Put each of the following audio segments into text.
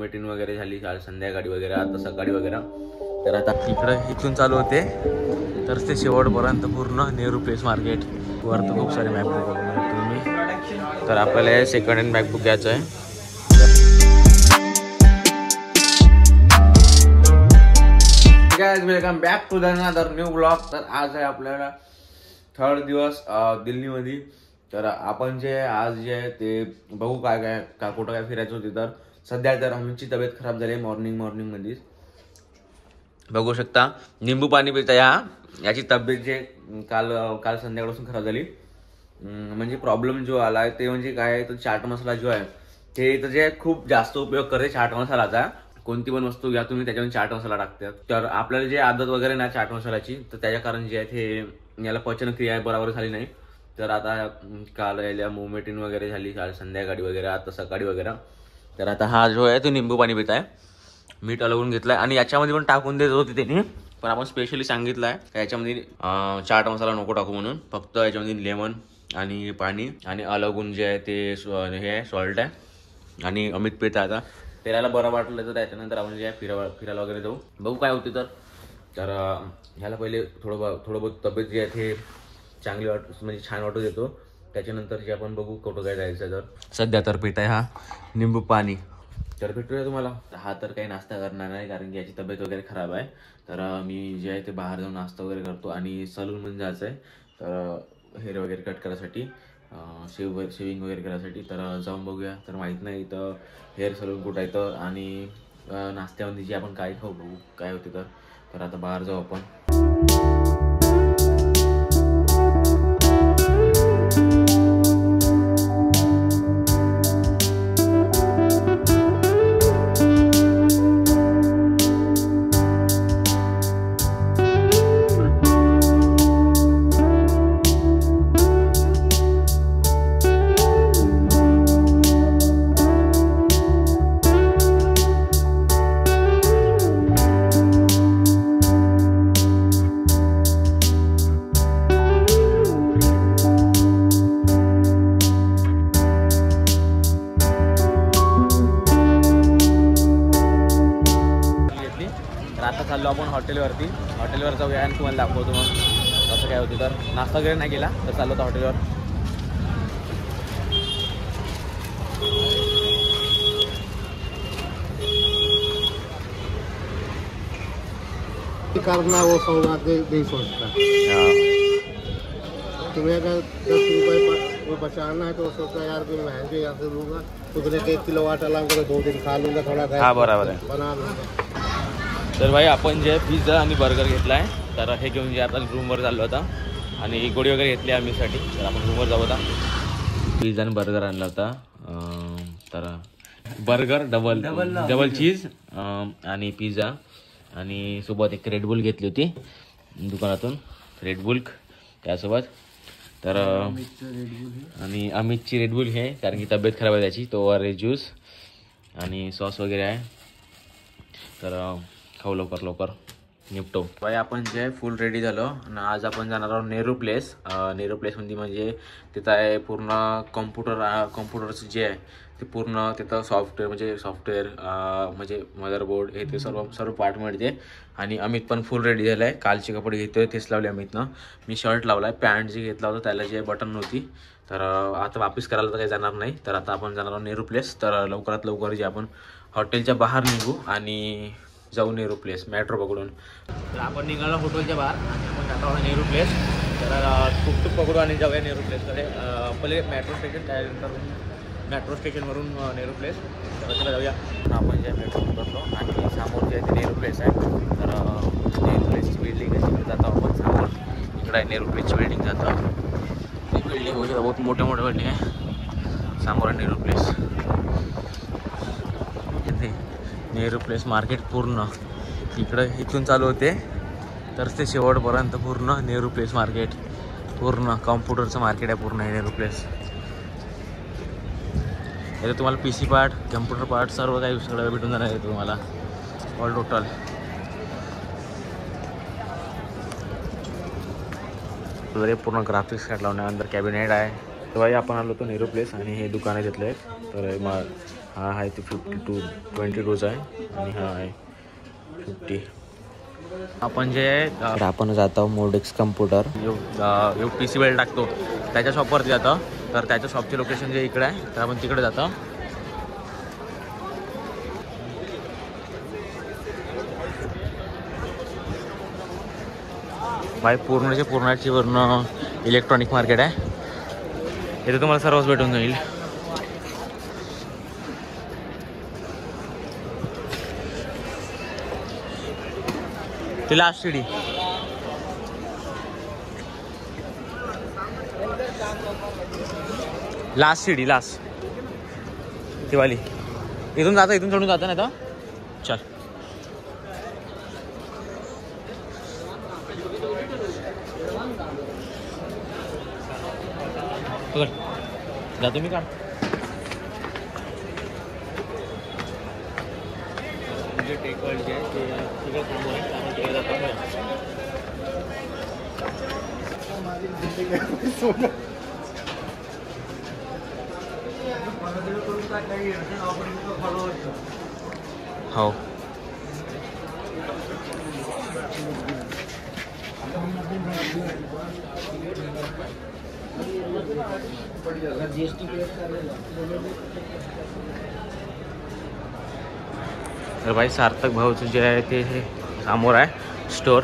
Meeting वगैरे झाली काल संध्याकाळी वगैरे, आता सकाळी वगैरे. तर आता इथून चालू होते तर ते शेवटपर्यंत पूर्ण नेहरू प्लेस मार्केट वर खूप सारे मॅकबुक बघणार तुम्ही. तर आपल्याला सेकंड हँड मॅकबुक घ्यायचं आहे. Welcome back to the another new blog. तर आज आहे आपल्याला थर्ड दिवस दिल्लीमध्ये. तर आपण जे आज जे आहे ते बघू काय कुठं काय फिरायचं होते. तर सध्या तर आमची तब्येत खराब झाली मॉर्निंगमध्येच बघू शकता. निंबू पाणी पिता याची तब्येत जे काल संध्याकाळपासून खराब झाली. म्हणजे प्रॉब्लेम जो आला ते म्हणजे काय तर चाट मसाला जो आहे ते तर जे खूप जास्त उपयोग करते चाट मसालाचा. कोणती पण वस्तू घ्या तुम्ही त्याच्यामध्ये चाट मसाला टाकतात. तर आपल्याला जे आदत वगैरे ना चाट मसाल्याची तर त्याच्या कारण जे आहे ते याला पचनक्रिया बरोबर झाली नाही. तर आता काल याला मीटिंग वगैरे झाली काल संध्याकाळी वगैरे, आता सकाळी वगैरे. तर आता हा जो आहे तो निंबू पाणी पित आहे. मीठ अलगून घेतलाय आणि याच्यामध्ये पण टाकून देत होते त्यांनी, पण आपण स्पेशली सांगितलं आहे का याच्यामध्ये चाट मसाला नको टाकू म्हणून. फक्त याच्यामध्ये लेमन आणि पाणी आणि अलगून जे आहे ते हे आहे सॉल्ट आहे. आणि अमित पित आहे. आता फिरायला बरं वाटलं तर त्याच्यानंतर आपण जे आहे फिरायला वगैरे जाऊ. बघू काय होते. तर ह्याला पहिले थोडं बहुत तब्येत जी आहे ते चांगली म्हणजे छान वाटू देतो. त्याच्यानंतर जे आपण बघू कुठं काय जायचं. तर सध्या तर पित आहे हा निंबू पाणी. तर भेटूया तुम्हाला. हा तर काही नाश्ता करणार नाही कारण की याची तब्येत वगैरे खराब आहे. तर मी जे आहे ते बाहेर जाऊन नाश्ता वगैरे करतो आणि सलूनमध्ये जायचं आहे. तर हेअर वगैरे कट करायसाठी, शेविंग वगैरे करायसाठी. तर जाऊन बघूया. तर माहीत नाही इथं हेअर सलून कुठं आहे तर, आणि नाश्त्यामध्ये जे आपण काय खाऊ बघू काय होते. तर आता बाहेर जाऊ आपण. आता चाललो आपण हॉटेलवर जाऊया आणि तुम्हाला दाखवतो मग कसं काय होते. तर नाश्ता वगैरे नाही केला तर चाललो होता हॉटेलवर. करना वो सौदा नहीं सोचता. तुम्हें अगर 10 रुपये बचाना है तो सोचता यार कि महंगे यहाँ से लूँगा तो 1 किलो आटा लाऊंगा तो 2 दिन खा लूँगा थोड़ा. हाँ बराबर आहे. बना लूँगा. तर भाई आपण जे पिझ्झा आणि बर्गर घेतला आहे. तर हे घेऊन जे आता रूमवर चाललो होता आणि गोळी वगैरे घेतली आम्हीसाठी. तर आपण रूमवर जाऊ होता. पिझ्झा आणि बर्गर आणला होता. तर बर्गर डबल चीज आणि पिझ्झा आणि सोबत एक रेडबुल घेतली होती दुकानातून, रेडबुल त्यासोबत. तर आणि अमितची रेडबुल हे कारण की तब्येत खराब आहे त्याची, तो ऑरेंज ज्यूस आणि सॉस वगैरे आहे. तर खाऊ लवकर निपटो. भाई आपण जे फुल रेडी झालो आणि आज आपण जाणार आहोत नेहरू प्लेसमध्ये. म्हणजे तिथं आहे पूर्ण कॉम्प्युटरचं जे आहे ते पूर्ण तिथं सॉफ्टवेअर म्हणजे मदरबोर्ड हे ते सर्व पार्ट मिळते. आणि अमित पण फुल रेडी झाला आहे. कालचे कपडे घेतोय तेच लावले अमितनं. मी शर्ट लावला आहे. पॅन्ट जे घेतला होता त्याला जे बटन नव्हती. तर आता वापस करायला तर काही जाणार नाही. तर आता आपण जाणार आहोत नेहरू प्लेस. तर लवकरात लवकर जे आपण हॉटेलच्या बाहेर निघू आणि जाऊ नेहरू प्लेस मेट्रो पकडून. तर आपण निघालो हॉटेलच्या बाहेर आणि आपण जातो आहोत नेहरू प्लेस. तर टुकटुक पकडू आणि जाऊया नेहरू प्लेसकडे. पहिले मेट्रो स्टेशन त्यानंतर मेट्रो स्टेशनवरून नेहरू प्लेस. तर चला जाऊया. आपण जे मेट्रो उतरलो आणि समोर जे आहे ते नेहरू प्लेस आहे. तर नेहरू प्लेसची बिल्डिंग आहे तिकडे जातो आपण. समोर इकडे आहे नेहरू प्लेसची बिल्डिंग जातो. ती बिल्डिंग वगैरे बहुत मोठे बिल्डिंग आहे. समोर आहे Nehru place. Nehru place market पूर्ण इथून चालू होते तर ते शेवटपर्यंत पूर्ण नेहरू प्लेस मार्केट पूर्ण कॉम्प्युटरचं मार्केट आहे पूर्ण हे नेहरू प्लेस. इथे तुम्हाला PC पार्ट, कम्प्युटर पार्ट सर्व काही सगळं भेटून जाणार आहे तुम्हाला ऑल टोटल. पूर्ण ग्राफिक्स कार्ड लावण्यानंतर कॅबिनेट आहे. तर भाई आपण आलो होतो नेहरू प्लेस आणि हे दुकानं घेतले आहेत. तर हा आहे ते 22 आहे आणि हा आहे 50. आपण जे आपण जातो मोडेक्स कम्प्युटर PC वेळ टाकतो त्याच्या शॉपवरती जातो. तर त्याच्या शॉपची लोकेशन जे इकडे आहे तर आपण तिकडे जातो. भाई पूर्णची वर्ण इलेक्ट्रॉनिक मार्केट आहे. इथे तुम्हाला सर्वच भेटून जाईल. ती लास्ट सीडी ती वाली इथून जाता इथून सोडून जाता नाही तर चल. जातो मी का म्हणजे टेकवर्ल्ड जे आहे ते तिकडे थांबू आहे त्यामुळे तिकडे जातो. हो तर भाई सार्थक भाऊचं जे आहे ते हे समोर आहे स्टोर.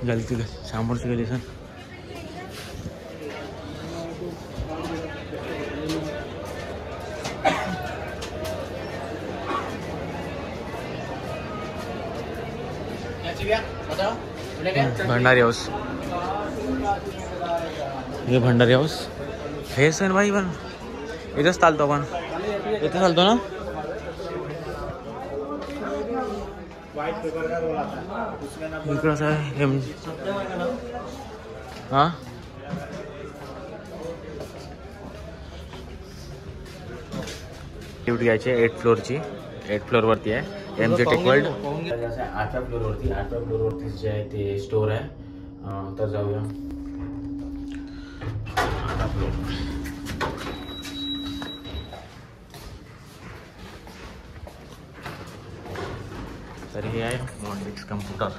गलती समोर से गली सर. भंडारी हाऊस हे भंडारी हाऊस हे सर भाई पण इथंच चालतो आपण. इथं चालतो ना. इकडंच आहे हां ड्युटी घ्यायची 8th फ्लोअरची. 8th फ्लोअरवरती आहे MJ टेकवर्ल्ड. 8व्या फ्लोअरवरती जे आहे ते स्टोर आहे. तर जाऊया. तर हे आहे मोडेक्स कम्प्युटर.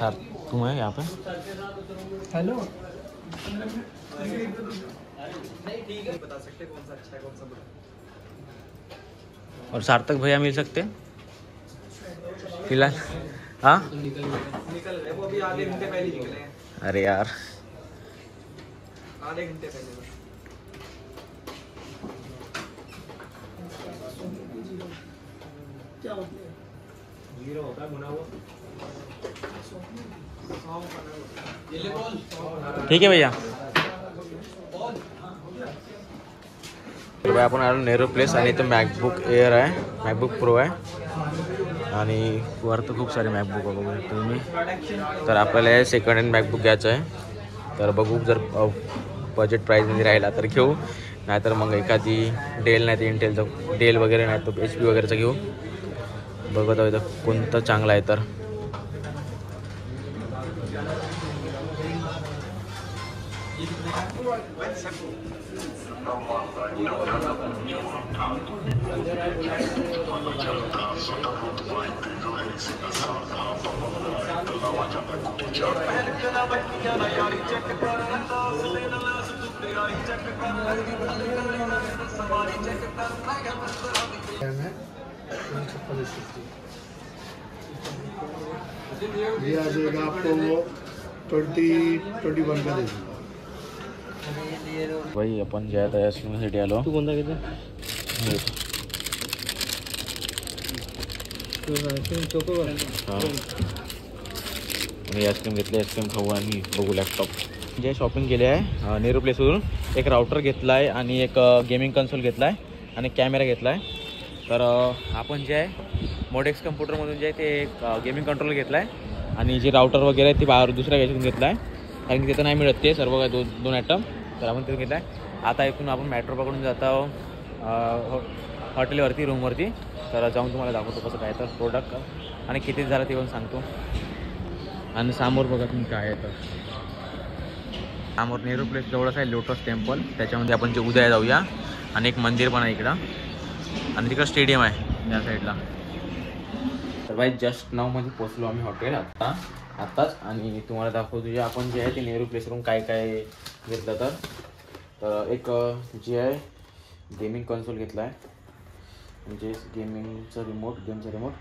सर तुम है यहाँ पे. हेलो नहीं बता सकते कौन सा अच्छा है कौन सा बुरा. और सार्थक भैया मिल सकते फिलहाल. हाँ निकल रहे वो अभी आधे घंटे पहले निकले हैं. अरे यार आधे घंटे पहले. क्या जीरो होता है बुना हुआ. ठीक है भैया. आपण आलो नेहरू प्लेस आणि इथं मॅकबुक एअर आहे. मॅकबुक प्रो आहे आणि वर तर खूप सारे मॅकबुक बघू शकता तुम्ही. तर आपल्याला सेकंड हँड मॅकबुक घ्यायचं आहे. तर बघू जर बजेट प्राईजमध्ये राहिला तर घेऊ. नाहीतर मग एखादी डेल नाही तर इंटेलचं डेल वगैरे नाही तर HP वगैरेचं घेऊ. बघत आहोत कोणतं चांगलं आहे. तर ये आ जाएगा आपको 20-21 का दे दूँगा. भाई आपण ज्या तयासाठी आलो. तू कोणता घेतो. आणि आईस्क्रीम घेतली, आईस्क्रीम खाऊ आणि बघू लॅपटॉप. जे शॉपिंग केली आहे नेहरू प्लेसवरून, एक राउटर घेतला आहे आणि एक गेमिंग कन्सोल घेतला आहे आणि कॅमेरा घेतला आहे. तर आपण जे आहे मोडेक्स कम्प्युटरमधून जे आहे ते एक गेमिंग कंट्रोलर घेतला आहे आणि जे राउटर वगैरे आहे ते बाहेर दुसऱ्या याच्यातून घेतला आहे, कारण की तिथं नाही मिळत ते सर्व काय दोन आयटम. तर आपण तिथं घेतला आहे. आता इथून आपण मेट्रो पकडून जात आहोत हॉटेलवरती, रूमवरती. तर जाऊन तुम्हाला दाखवतो कसं काय तर प्रोडक्ट आणि किती झालं ते पण सांगतो. आणि समोर बघा तुम्ही काय आहे, तर समोर नेहरू प्लेस जवळच आहे लोटस टेम्पल, त्याच्यामध्ये आपण जे उद्या जाऊया. आणि एक मंदिर पण आहे इकडं आणि तिकडं स्टेडियम आहे त्या साईडला. तर बाई जस्ट नावमध्ये पोचलो आम्ही हॉटेल आत्ताच. आणि तुम्हाला दाखवतो जे आपण जे आहे ते नेहरू प्लेसवरून काय काय घेतलं. तर एक जे आहे गेमिंग कन्सोल घेतला आहे, म्हणजे गेमिंगचा रिमोट, गेमचा रिमोट.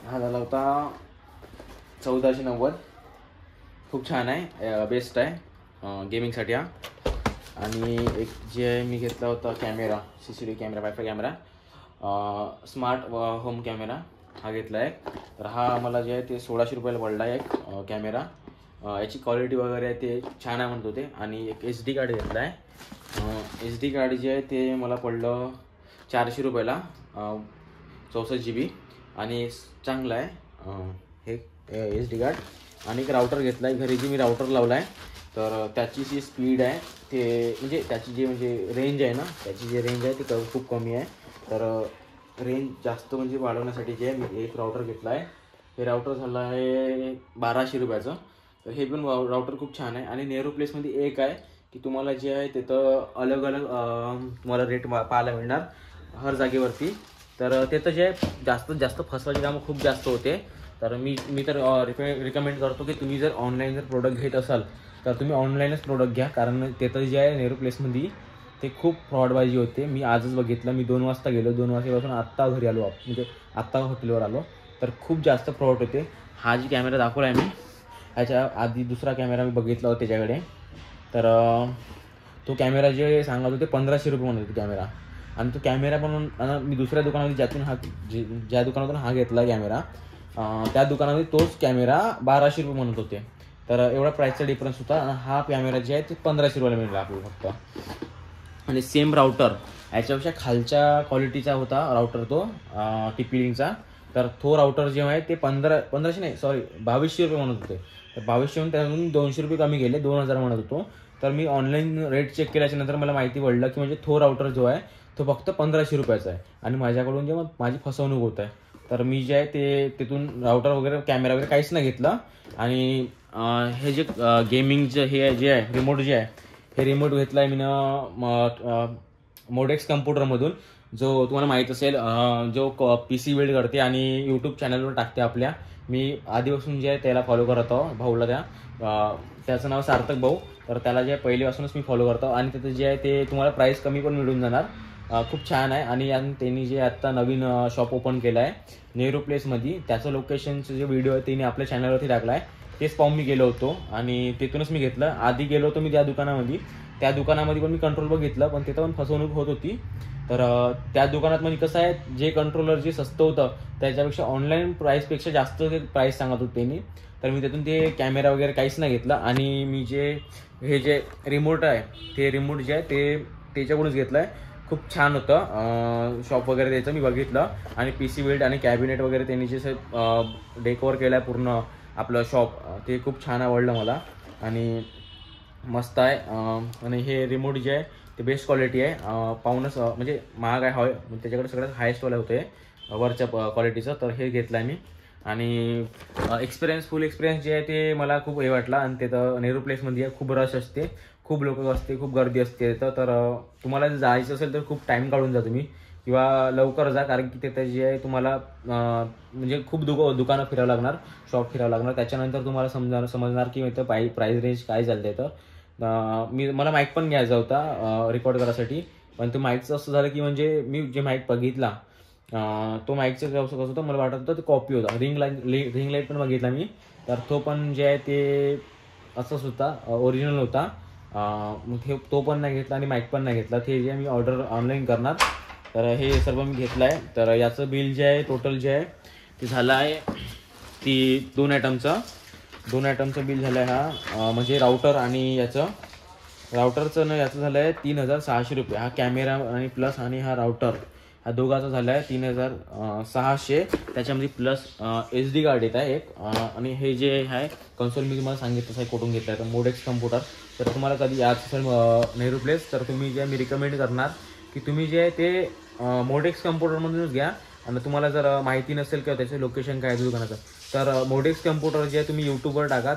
हा झाला होता 1490. खूप छान आहे, बेस्ट आहे गेमिंगसाठी हा. आणि एक जे आहे मी घेतला होता camera, CCTV camera, wifi camera, smart home camera हा घेतला आहे. तर हा मला जे आहे ते 1600 रुपयाला पडला आहे एक कॅमेरा. याची क्वालिटी वगैरे आहे ते छान आहे म्हणत होते. आणि एक SD कार्ड घेतला आहे. SD कार्ड जे आहे ते मला पडलं 400 रुपयाला, 64 GB आणि चांगलं आहे हे SD कार्ड. आणि एक राउटर घेतला आहे घरी, जी मी राउटर लावला आहे. तर त्याची जी स्पीड आहे ते म्हणजे त्याची जी रेंज आहे ना, त्याची जी रेंज आहे ती खूप कमी आहे. तर रेंज जास्त म्हणजे वाढवण्यासाठी जे मी एक राउटर घेतला आहे. हे राउटर झालं आहे 1200 रुपयाचं. तर हे पण राउटर खूप छान आहे. आणि नेहरू प्लेसमध्ये एक आहे की तुम्हाला जे आहे तिथं अलग अलग तुम्हाला रेट पाहायला मिळणार हर जागेवरती. तर तिथं जे जास्तीत जास्त फसवायचे कामं खूप जास्त होते. तर मी तर रिकमेंड करतो की तुम्ही जर ऑनलाईन जर प्रोडक्ट घेत असाल तर तुम्ही ऑनलाईनच प्रोडक्ट घ्या, कारण तिथं जे आहे नेहरू प्लेसमध्ये ते खूप फ्रॉडबाजी होते. मी आजच बघितलं, मी 2 वाजता गेलो, 2 वाजेपासून आत्ता घरी आलो, म्हणजे आत्ता हॉटेलवर आलो. तर खूप जास्त फ्रॉड होते. हा जी कॅमेरा दाखवला आहे मी, ह्याच्या आधी दुसरा कॅमेरा मी बघितला होता त्याच्याकडे. तर तो कॅमेरा जे सांगत होते 1500 रुपये म्हणत होते कॅमेरा. आणि तो कॅमेरा पण मी दुसऱ्या दुकानामध्ये ज्या दुकानातून हा घेतला कॅमेरा, त्या दुकानामध्ये तोच कॅमेरा 1200 रुपये म्हणत होते. तर एवढा प्राईसचा डिफरन्स होता. आणि हा कॅमेरा जे आहे ते 1500 रुपयाला मिळाला आपल्याला फक्त. आणि सेम राउटर याच्यापेक्षा खालच्या क्वालिटीचा होता राउटर तो, TP-Linkचा. तर तो राउटर जेव्हा आहे ते 2200 रुपये म्हणत होते. तर 2200 त्यातून 200 रुपये कमी गेले, 2000 म्हणत होतो. तर मी ऑनलाईन रेट चेक केल्याच्यानंतर मला माहिती पडलं की म्हणजे तो राउटर जो आहे तो फक्त 1500 रुपयाचा आहे. आणि माझ्याकडून जेव्हा माझी फसवणूक होत आहे, तर मी जे आहे ते तिथून राउटर वगैरे कॅमेरा वगैरे काहीच नाही घेतलं. आणि हे जे गेमिंगचं हे जे आहे रिमोट जे आहे, हे रिमोट घेतला आहे मी मोडेक्स कम्प्युटरमधून, जो तुम्हाला माहीत असेल जो PC बिल्ड करते आणि यूट्यूब चॅनलवर टाकते आपल्या. मी आधीपासून जे आहे त्याला फॉलो करत आहो, भाऊला त्याचं नाव सार्थक भाऊ. तर त्याला जे पहिल्यापासूनच मी फॉलो करतो. आणि त्याचं जे आहे ते तुम्हाला प्राईस कमी पण मिळून जाणार, खूप छान आहे. आणि त्यांनी जे आत्ता नवीन शॉप ओपन केलं आहे नेहरू प्लेसमध्ये, त्याचं लोकेशनचं जे व्हिडिओ आहे त्यांनी आपल्या चॅनलवरती टाकला आहे. तेच पाहून मी गेलो होतो आणि तिथूनच मी घेतलं. आधी गेलो होतो मी त्या दुकानामध्ये पण मी कंट्रोल बघितलं, पण तिथं पण फसवणूक होत होती. तर त्या दुकानात म्हणजे कसं आहे, जे कंट्रोलर जे स्वस्त होतं त्याच्यापेक्षा ऑनलाईन प्राईसपेक्षा जास्त ते प्राईस सांगत होते त्यांनी. तर मी तिथून ते कॅमेरा वगैरे काहीच नाही घेतला. आणि मी हे जे रिमोट आहे ते रिमोट जे आहे ते त्याच्याकडूनच घेतलं आहे. खूप छान होतं शॉप वगैरे त्याचं मी बघितलं. आणि PC बिल्ड आणि कॅबिनेट वगैरे त्यांनी जे डेकोर केलं आहे पूर्ण आपलं शॉप, ते खूप छान आवडलं मला आणि मस्त आहे. आणि हे रिमोट जे आहे ते बेस्ट क्वालिटी आहे, पाहूनच म्हणजे महाग आहे, त्याच्याकडे सगळ्यात हायेस्टवाला होते वरच्या क्वालिटीचं. तर हे घेतलं आहे मी. आणि फुल एक्सपिरियन्स जे आहे ते मला खूप हे वाटला. आणि तिथं नेहरू प्लेसमध्ये खूप रश असते, खूप लोक असते, खूप गर्दी असते तिथं. तर तुम्हाला जर जायचं असेल तर खूप टाईम काढून जा तुम्ही, किंवा लवकर जा, कारण की तिथं जे आहे तुम्हाला म्हणजे खूप दुकानं फिरावं लागणार, शॉप फिरावं लागणार. त्याच्यानंतर तुम्हाला समजणार की इथं प्राईस रेंज काय चालते. तर मला माईक पण घ्यायचा होता रेकॉर्ड करायसाठी, पण तो माईकचं असं झालं की म्हणजे मी जे माईक बघितला तो माईकचं कसं होतं, मला वाटत होतं ते कॉपी होता. रिंग लाईट पण बघितला मी, तर तो पण जे आहे ते असंच होता, ओरिजिनल होता. मग तो पण नाही घेतला आणि माईक पण नाही घेतला. ते जे मी ऑर्डर ऑनलाईन करणार, तर हे सर्व मी घेतलं आहे. तर याचं बिल जे आहे टोटल जे आहे ते झालं आहे ती 2 आयटमचं बिल झालं आहे. हा म्हणजे राऊटर आणि राऊटरचं याचं झालं आहे 3600 रुपये. हा कॅमेरा आणि प्लस आणि हा राऊटर हा दोघाचा झाला आहे 3600. त्याच्यामध्ये प्लस SD कार्ड येत आहे एक. आणि हे जे आहे कन्सोल मी तुम्हाला सांगितलं आहे कुठून घेतलं आहे, तर मोडेक्स कम्प्युटर. तर तुम्हाला कधी यात असेल नेहरू प्लेस, तर तुम्ही जे मी रिकमेंड करणार की तुम्ही जे आहे ते मोडेक्स कम्प्युटरमधूनच घ्या. आणि तुम्हाला जर माहिती नसेल किंवा त्याचं लोकेशन काय आहे दुकानाचं, तर मोडेक्स कम्प्युटर जे आहे तुम्ही यूट्यूबवर टाका,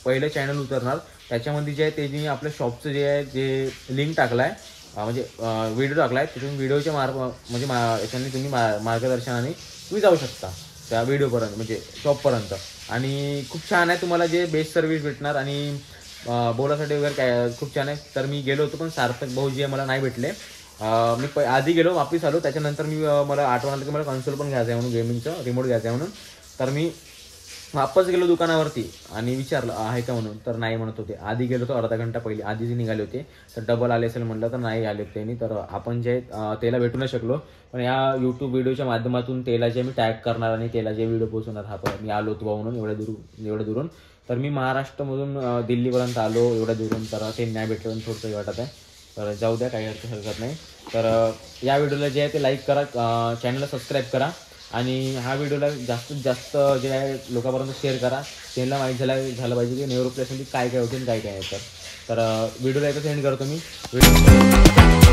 पहिलं चॅनल उतरणार. त्याच्यामध्ये जे आहे ते जे आपल्या शॉपचं जे आहे जे लिंक टाकला आहे, म्हणजे व्हिडिओ टाकला आहे, तिथून व्हिडिओच्या म्हणजे याच्याने तुम्ही मार्गदर्शनाने तुम्ही जाऊ शकता त्या व्हिडिओपर्यंत, म्हणजे शॉपपर्यंत. आणि खूप छान आहे, तुम्हाला जे बेस्ट सर्व्हिस भेटणार आणि बोलासाठी वगैरे काय खूप छान आहे. तर मी गेलो होतो पण सार्थक भाऊ जे मला नाही भेटले. मी आधी गेलो वापस आलो. त्याच्यानंतर मला आठवण आलं की मला कन्सोल पण घ्यायचं आहे म्हणून, गेमिंगचं रिमोट घ्यायचं आहे म्हणून. तर मी वापस गेलो दुकानावरती आणि विचारलं आहे का म्हणून, तर नाही म्हणत होते. आधी गेलो तो अर्धा घंटा पहिले आधीच निघाले होते, तर डबल आले असेल म्हटलं तर नाही आले त्यांनी. तर आपण जे त्याला भेटू नाही शकलो. पण या यूट्यूब व्हिडिओच्या माध्यमातून त्याला जे मी टॅग करणार आणि त्याला जे व्हिडिओ पोहोचवणार, हा पण मी आलो होतो म्हणून एवढ्या दुरून. तर मी महाराष्ट्रामधून दिल्लीपर्यंत आलो एवढ्या दुरून, तर ते नाही भेटलं थोडंसं वाटत आहे. तर जाऊ द्या, काही हरकत नाही. तर या व्हिडिओला जे आहे ते लाईक करा, चॅनलला सबस्क्राईब करा आणि हा व्हिडिओला जास्तीत जास्त जे आहे लोकांपर्यंत शेअर करा. त्यांना माहीत झालं पाहिजे की नेहरू प्लेसमध्ये काय काय होते आणि काय काय आहे. तर व्हिडिओला एकच सेंड करतो मी व्हिडिओ.